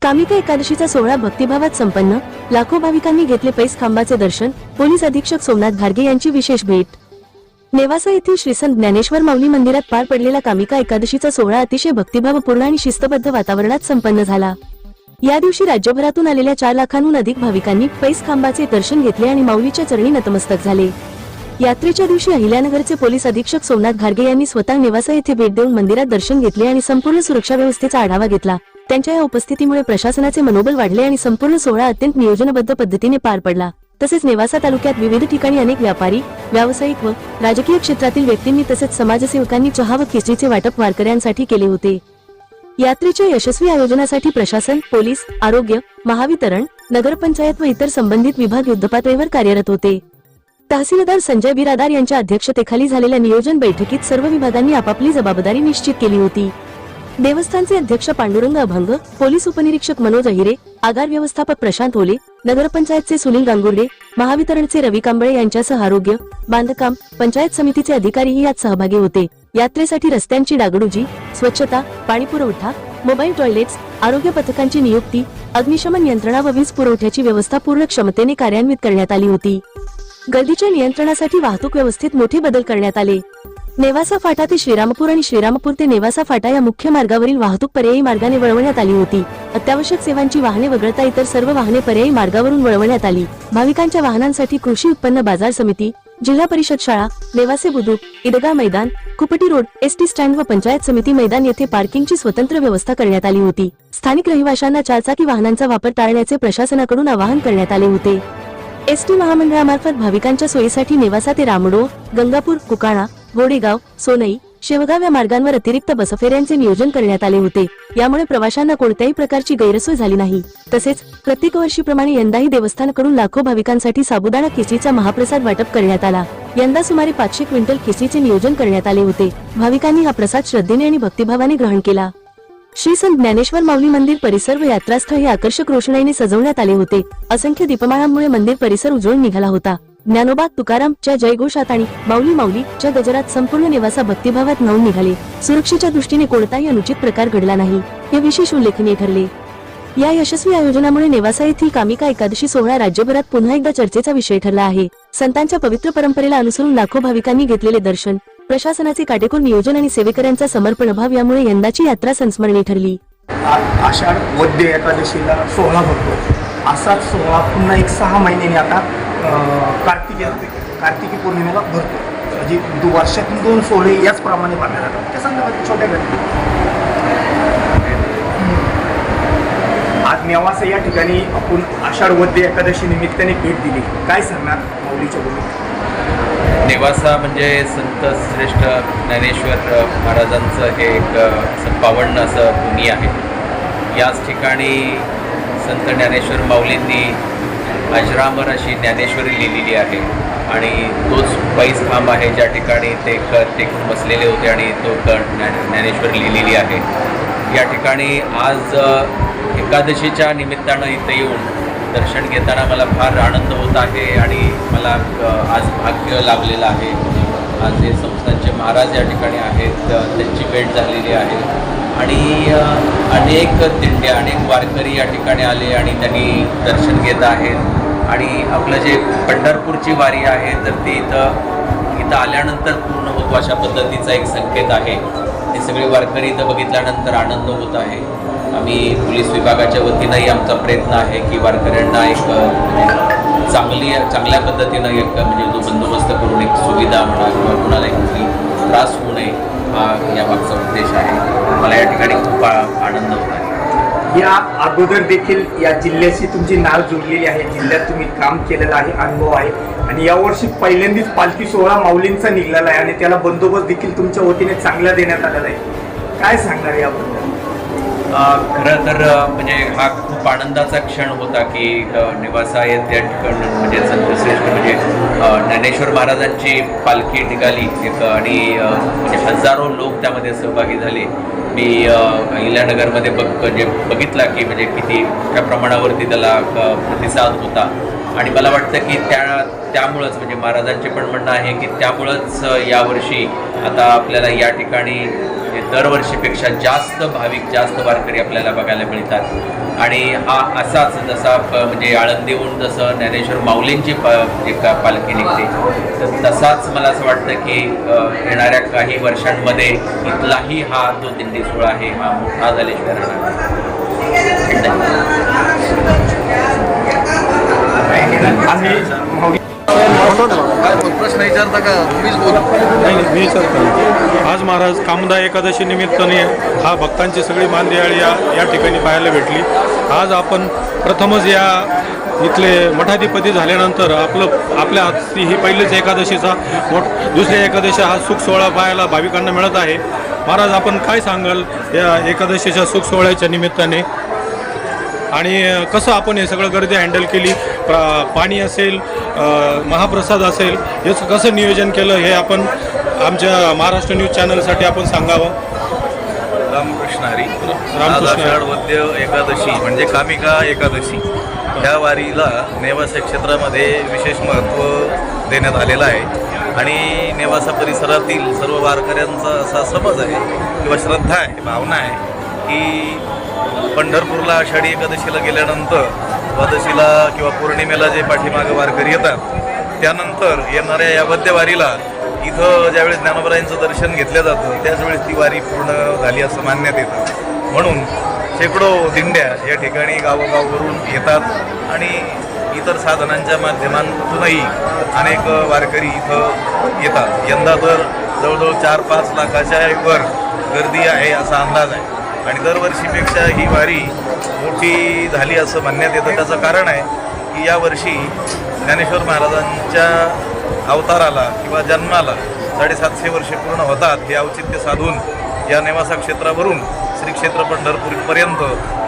कामिका एकादशीचा सोहळा भक्तिभावात संपन्न, लाखो भाविकांनी घेतले पैस खांबाचे दर्शन. पोलीस अधीक्षक सोमनाथ घारगे यांची विशेष भेट. नेवासा येथील श्री संत ज्ञानेश्वर माऊली मंदिरात पार पडलेला कामिका एकादशीचा सोहळा अतिशय भक्तिभावपूर्ण आणि शिस्तबद्ध वातावरणात संपन्न झाला. या दिवशी राज्यभरातून आलेल्या 4 लाखांहून अधिक भाविकांनी पैस खांबाचे दर्शन घेतले आणि माऊलीच्या चरणी नतमस्तक झाले. यात्रेच्या दिवशी अहिल्यानगरचे पोलीस अधीक्षक सोमनाथ घारगे यांनी स्वतः नेवासा येथे भेट देऊन मंदिरात दर्शन घेतले आणि संपूर्ण सुरक्षा व्यवस्थेचा आढावा घेतला. त्यांच्या या उपस्थितीमुळे प्रशासनाचे मनोबल वाढले आणि संपूर्ण सोहळा अत्यंत नियोजनबद्ध पद्धतीने पार पडला. तसेच नेवासा तालुक्यात विविध ठिकाणी अनेक व्यापारी, व्यावसायिक व राजकीय क्षेत्रातील व्यक्तींनी तसेच समाजसेवकांनी चहा व खिचडीचे वाटप वारकऱ्यांसाठी केले होते. यात्रेच्या यशस्वी आयोजनासाठी प्रशासन, पोलीस, आरोग्य, महावितरण, नगरपंचायत व इतर संबंधित विभाग युद्धपातळीवर कार्यरत होते. तहसीलदार संजय बिरादार यांच्या अध्यक्षतेखाली झालेल्या नियोजन बैठकीत सर्व विभागांनी आपापली जबाबदारी निश्चित केली होती. देवस्थानचे अध्यक्ष पांडुरंग अभंग, पोलीस उपनिरीक्षक मनोज अहिरे, आगार व्यवस्थापक प्रशांत ओले, नगरपंचायतचे सुनील गांगुर्डे, महावितरणचे रवी कांबळे यांच्यासह आरोग्य, बांधकाम, पंचायत समितीचे अधिकारीही यात सहभागी होते. यात्रेसाठी रस्त्यांची डागडुजी, स्वच्छता, पाणीपुरवठा, मोबाईल टॉयलेट्स, आरोग्य पथकांची नियुक्ती, अग्निशमन यंत्रणा व वीज पुरवठ्याची व्यवस्था पूर्ण क्षमतेने कार्यान्वित करण्यात आली होती. गर्दीच्या नियंत्रणासाठी वाहतूक व्यवस्थेत मोठे बदल करण्यात आले. नेवासा फाटा ते श्रीरामपूर आणि श्रीरामपूर ते नेवासा फाटा या मुख्य मार्गावरील वाहतूक पर्यायी मार्गाने वळवण्यात आली होती. अत्यावश्यक सेवांची वाहने वगळता इतर सर्व वाहने पर्यायी मार्गावरून वळवण्यात आली. भाविकांच्या वाहनांसाठी कृषी उत्पन्न बाजार समिती, जिल्हा परिषद शाळा, नेवासे बुद्रुक, ईदगाह मैदान, कुपटी रोड, एसटी स्टँड व पंचायत समिती मैदान येथे पार्किंगची स्वतंत्र व्यवस्था करण्यात आली होती. स्थानिक रहिवाशांना चारचाकी वाहनांचा वापर टाळण्याचे प्रशासनाकडून आवाहन करण्यात आले होते. एसटी महामंडळामार्फत भाविकांच्या सोयीसाठी नेवासा ते रामडो, गंगापूर, कुकाणा, गोडेगाव, सोनई, शेवगाव या मार्गांवर अतिरिक्त बसफेऱ्यांचे नियोजन करण्यात आले होते. यामुळे प्रवाशांना कोणत्याही प्रकारची गैरसोय झाली नाही. तसेच प्रत्येक वर्षीप्रमाणे यंदाही देवस्थानकडून लाखो भाविकांसाठी साबुदाणा खिचडीचा महाप्रसाद वाटप करण्यात आला. यंदा सुमारे 500 क्विंटल खिचडीचे नियोजन करण्यात आले होते. भाविकांनी हा प्रसाद श्रद्धेने आणि भक्तिभावाने ग्रहण केला. श्री संत ज्ञानेश्वर माऊली मंदिर परिसर व यात्रास्थळ हे आकर्षक रोषणाईने सजवण्यात आले होते. असंख्य दीपमाळांमुळे मंदिर परिसर उजळून निघाला होता. ज्ञानोबा तुकारामच्या जयघोषात आणि माऊली माऊलीच्या गजरात संपूर्ण नेवासा भक्तिभावात न्हाऊन निघाले. सुरक्षेच्या दृष्टीने कोणताही अनुचित प्रकार घडला नाही, हे विशेष उल्लेखनीय ठरले. या यशस्वी आयोजनामुळे नेवासा येथील कामिका एकादशी सोहळा राज्यभरात पुन्हा एकदा चर्चेचा विषय ठरला आहे. संतांच्या पवित्र परंपरेला अनुसरून लाखो भाविकांनी घेतलेले दर्शन, प्रशासनाचे काटेकोर नियोजन आणि सेवेकऱ्यांचा समर्पण भाव यामुळे यंदाची यात्रा संस्मरणीय ठरली. आषाढ वद्य एकादशीला सोहळा भरतो. असाच सोहळा पुन्हा 6 महिन्यांनी आता कार्तिकी पौर्णिमेला भरतो. म्हणजे वर्षातून 2 सोहळे याचप्रमाणे भरले जातात. त्या संदर्भात छोट्या घटना. आज नेवासा या ठिकाणी आपण आषाढ वद्य एकादशी निमित्ताने भेट दिली. काय सांगणार माऊलीच्या भूमीत? नेवासा म्हणजे संत श्रेष्ठ ज्ञानेश्वर महाराजांचं हे एक पावन असं भूमी आहे. याच ठिकाणी संत ज्ञानेश्वर माऊलींनी अजरामर अशी ज्ञानेश्वरी लिहिलेली आहे आणि तोच पैस खांब आहे ज्या ठिकाणी ते टेकून बसलेले होते आणि तो ज्ञानेश्वरी लिहिलेली आहे. या ठिकाणी आज एकादशीच्या निमित्तानं इथे येऊन दर्शन घेताना मला फार आनंद होत आहे आणि मला आज भाग्य लाभलेलं आहे. आज जे संस्थांचे महाराज या ठिकाणी आहेत त्यांची भेट झालेली आहे आणि अनेक दिंड्या, अनेक वारकरी या ठिकाणी आले आणि त्यांनी दर्शन घेत आहेत. आणि आपलं जे पंढरपूरची वारी आहे तर ती इथं आल्यानंतर पूर्ण होतो अशा पद्धतीचा एक संकेत आहे. हे सगळे वारकरी इथं बघितल्यानंतर आनंद होत आहे. आम्ही पोलीस विभागाच्या वतीनंही आमचा प्रयत्न आहे की वारकऱ्यांना एक चांगल्या पद्धतीनं एक म्हणजे जो बंदोबस्त करून एक सुविधा म्हणा किंवा कुणाला कुठली त्रास होऊ नये हा या मागचा उद्देश आहे. मला या ठिकाणी खूप आनंद होत आहे. या अगोदर देखील या जिल्ह्याशी तुमची नाव जोडलेली आहे. जिल्ह्यात तुम्ही काम केलेलं आहे, अनुभव आहे आणि यावर्षी पहिल्यांदाच पालखी सोहळा माऊलींचा निघालेला आहे आणि त्याला बंदोबस्त देखील तुमच्या वतीने चांगला देण्यात आलेला आहे. काय सांगणार याबद्दल? खरं तर म्हणजे हा खूप आनंदाचा क्षण होता की नेवासा या ठिकाणी म्हणजे संतश्रेष्ठ म्हणजे ज्ञानेश्वर महाराजांची पालखी निघाली एक आणि म्हणजे हजारो लोक त्यामध्ये सहभागी झाले. मी अहिल्यानगरमध्ये म्हणजे बघितला की म्हणजे किती मोठ्या प्रमाणावरती त्याला प्रतिसाद होता आणि मला वाटतं की त्यामुळंच म्हणजे महाराजांचे पण म्हणणं आहे की त्यामुळंच यावर्षी आता आपल्याला या ठिकाणी दरवर्षीपेक्षा जास्त भाविक, जास्त वारकरी आपल्याला बघायला मिळतात. आणि हा असाच जसा म्हणजे आळंदीहून जसं ज्ञानेश्वर माऊलींची एक पालखी निघते, तर तसाच मला असं वाटतं की येणाऱ्या काही वर्षांमध्ये इथलाही हा जो दिंडी सोहळा आहे हा मोठा झाल्याशिवाय राहणार आम्ही प्रश्न विचारता का तुम्हीच बोला. नाही मी विचारतो. आज महाराज कामदा एकादशी निमित्ताने हा भक्तांची सगळी मानदेयाळी या ठिकाणी पाहायला भेटली. आज आपण प्रथमच या इथले मठाधिपती झाल्यानंतर आपल्या हाती ही पहिलीच एकादशीचा दुसऱ्या एकादशी हा सुख सोहळा पाहायला भाविकांना मिळत आहे. महाराज आपण काय सांगाल या एकादशीच्या सुख सोहळ्याच्या निमित्ताने, आणि कसं आपण हे सगळं गर्दी हँडल केली, पाणी असेल, महाप्रसाद असेल, याचं कसं नियोजन केलं हे आपण आमच्या महाराष्ट्र न्यूज चॅनलसाठी आपण सांगावं. रामकृष्ण हरी. रामकृष्ण हरी. आषाढ वद्य एकादशी म्हणजे कामिका एकादशी, ह्या वारीला नेवासा क्षेत्रामध्ये विशेष महत्त्व देण्यात आलेलं आहे. आणि नेवासा परिसरातील सर्व वारकऱ्यांचा असा समज आहे किंवा श्रद्धा आहे, भावना आहे की पंढरपूरला आषाढी एकादशीला गेल्यानंतर द्वादशीला किंवा पौर्णिमेला जे पाठीमागं वारकरी येतात, त्यानंतर येणाऱ्या या वद्यवारीला इथं ज्यावेळेस ज्ञानोबरायांचं दर्शन घेतलं जातं त्याचवेळेस ती वारी पूर्ण झाली असं मानण्यात येतं. म्हणून शेकडो दिंड्या या ठिकाणी गावोगाववरून येतात आणि इतर साधनांच्या माध्यमातूनही अनेक वारकरी इथं येतात. यंदा तर जवळजवळ 4-5 लाखाच्या वर गर्दी आहे असा अंदाज आहे. आणि दरवर्षीपेक्षा ही वारी मोठी झाली असं म्हणण्यात येतं. त्याचं कारण आहे की यावर्षी ज्ञानेश्वर महाराजांच्या अवताराला किंवा जन्माला 750 वर्षे पूर्ण होतात हे औचित्य साधून या नेवासा क्षेत्रावरून श्री क्षेत्र पंढरपूरपर्यंत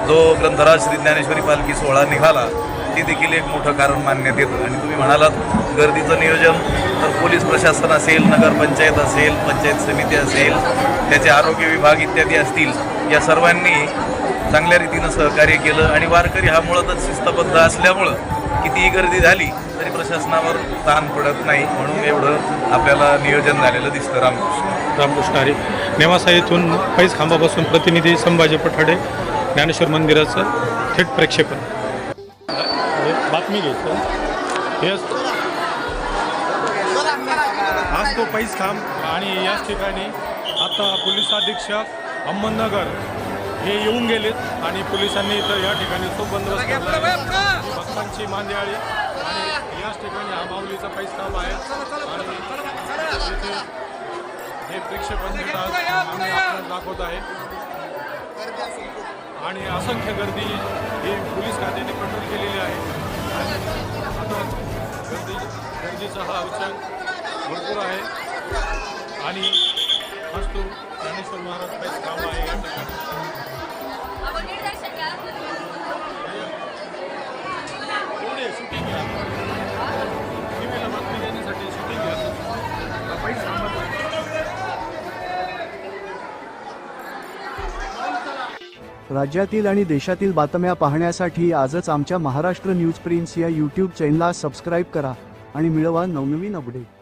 जो ग्रंथराज श्री ज्ञानेश्वरी पालखी सोहळा निघाला ते देखील एक मोठं कारण मानण्यात येतं. आणि तुम्ही म्हणालात गर्दीचं नियोजन, तर पोलीस प्रशासन असेल, नगरपंचायत असेल, पंचायत समिती असेल, त्याचे आरोग्य विभाग इत्यादी असतील, या सर्वांनी चांगल्या रीतीनं सहकार्य केलं. आणि वारकरी हा मुळातच शिस्तबद्ध असल्यामुळं कितीही गर्दी झाली तरी प्रशासनावर ताण पडत नाही. म्हणून एवढं आपल्याला नियोजन झालेलं दिसतं. रामकृष्ण हरी. नेवासा येथून पैस खांबापासून प्रतिनिधी संभाजी पठाडे, ज्ञानेश्वर मंदिराचं थेट प्रक्षेपण. बातमी घ्यायचं हे आज तो पैस खांब आणि याच ठिकाणी आता पोलीस अधीक्षक अहमदनगर हे येऊन गेलेत आणि पोलिसांनी इथं या ठिकाणी तो बंदोबस्त केला आहे. भक्तांची मांदियाळी आणि याच ठिकाणी हा माऊलीचा पैस खांब आहे आणि इथे हे प्रक्षेपण आम्ही आपल्याला दाखवत आहे. आणि असंख्य गर्दी ही पोलीस खात्याने कंट्रोल केलेली आहे. आता गर्दीचा हा उच्चांक भरपूर आहे आणि आज तो ज्ञानेश्वर महाराज पैस खांब आहे या ठिकाणी. शूटिंग घ्या, टीव्हीला बातमी देण्यासाठी शूटिंग घ्या. पैस खांबाचं राज्यातील आणि देशातील बातम्या पाहण्यासाठी आजच आमच्या महाराष्ट्र न्यूज प्रिन्स या यूट्यूब चॅनलला सबस्क्राईब करा आणि मिळवा नवनवीन अपडेट.